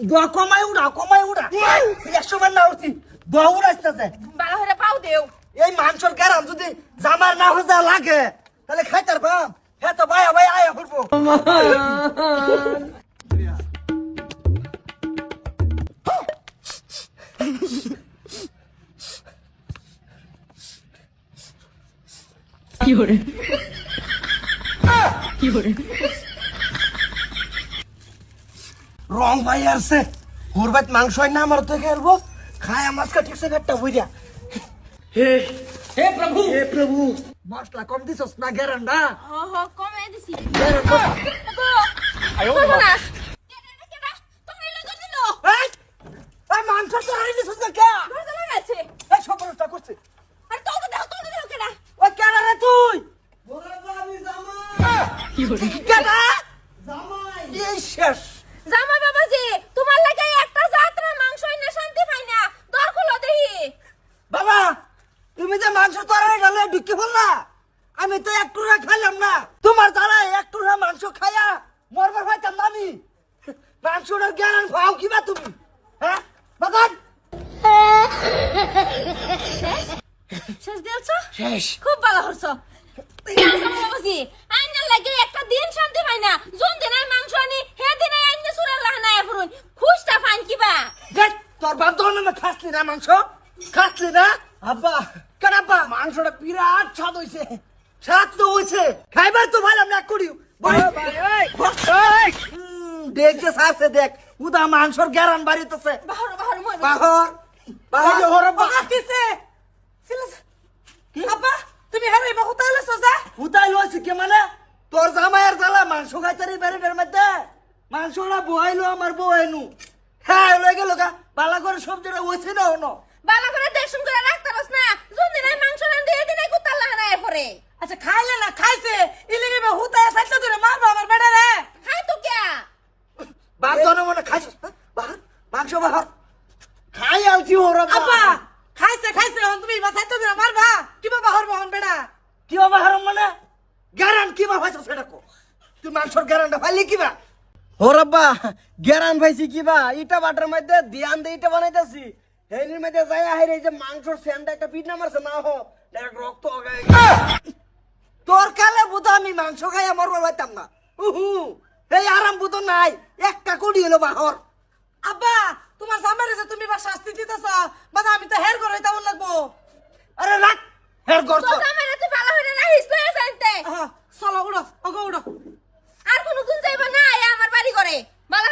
দোয়া কমাই উড়া 100 বার না উঠছি দোয়া উড়াইতেছে ভালো করে পাও দেও এই মাংসর গ্যারাম যদি জামার না হজা লাগে তাহলে খাইতার পাম হ্যাঁ তো ভাই আয়া করবো রং ভাই আসছে হুরবাত মাংস হয় না আমার তো খেলবো খায় মাছটা ঠিকছে একটা বুঝা হে हे प्रभु মশলা কম দিছস না গ্যারান্ডা ওহো কমে দিছি আয়ো সর্বনাশ কেডা তুমি লাগা দিলো এই মাংস তো হারিয়ে দিছস না কে দরজা লাগাইছে এই সর্বনাশটা করছে আর তোকে দাও কেডা ওই কেডা রে তুই আমি জামাই কেডা জামাই এই শেষ জামা বাবাজি তোমার লাগি একটা যাত্রা মাংস না শান্তি পাই না দর খুলো দেহি বাবা তুমি যে মাংস তরকারি গেলে ঢুকে বললা আমি তো এক টুকরা খাইলাম না তোমার জ্বালায় এক টুকরা মাংস খাইয়া মরবার পাইতাম না আমি মাংসটার জ্ঞান পাও কিবা তুমি হ্যাঁ বাগান শেষ দিলছো শেষ খুব ভালো হরছো জামা বাবাজি আইনার লাগি একটা দিন শান্তি পাই না যোন দিনের মাংস আনি হে দিনে আইনে সুরা লাহনায় ফুরুন খুশটা ফান কিবা দেখ তোর বাপ তো না খাসলি না মাংস খাসলি না আব্বা কেন আব্বা মাংসটা বিরাট স্বাদ হইছে স্বাদ তো হইছে খাইবার তো ভালো না করিও দেখ যে সাসে দেখ উদা মাংসর গ্যারান বাড়িতেছে বাহর মই বাহর বাহর হরে বাহর किसे আব্বা তুমি হেরে বহুত আইলো যা উদাই লইছে কে মানে তোর জামাইয়ের জ্বালা মাংস খাইতারি বেরের মধ্যে মাংসটা বহাইলো আমার বহাইনু হ্যাঁ লই গেল গা বালা করে সবজিটা হইছে না হনো বালা করে দেখুন করে রাখতে পারছ না যোন দিনের মাংস রান দিয়ে দিনে কুত্তা লাহনায় পড়ে আচ্ছা খাইলে না খাইছে ইলিগে বহুত আয় সাইতে ধরে মারবো আমার বেড়া রে খাই তো কে বাপ জন মনে খাইছিস না বাহার মাংস বাহার খাই আলছি ওরা আব্বা খাইছে হন তুমি বা সাইতে ধরে মারবা কিবা বাহর বহন বেড়া কি বাহার মানে গ্যারান কি বা হইছে সেটা কো তুই মাংসর গ্যারানটা ফাইলি কিবা ওরাব্বা গ্যারান ভাইছি কিবা ইটা বাটার মধ্যে ধ্যান দে ইটা বানাইতাছি হেলির মধ্যে যাই আহের এই যে মাংসর স্যান্ডা একটা পিট না মারছে না হো দেখ রক্ত গায় তোর কালে বুধ আমি মাংস খাইয়া মরবার পাইতাম না এই আরাম বুধ নাই একটা কোটি হলো বাহর আব্বা তোমার জামাইরে যে তুমি বা শাস্তি দিতেছ বাবা আমি তো হের করে তেমন লাগবো আরে রাখ হের গর তো জামাইরা তুই ভালো হইরা না হিসলে জানতে চলো উড়ো ওগো উড়ো আর কোন কোন যাইবা না আয়া আমার বাড়ি করে ভালো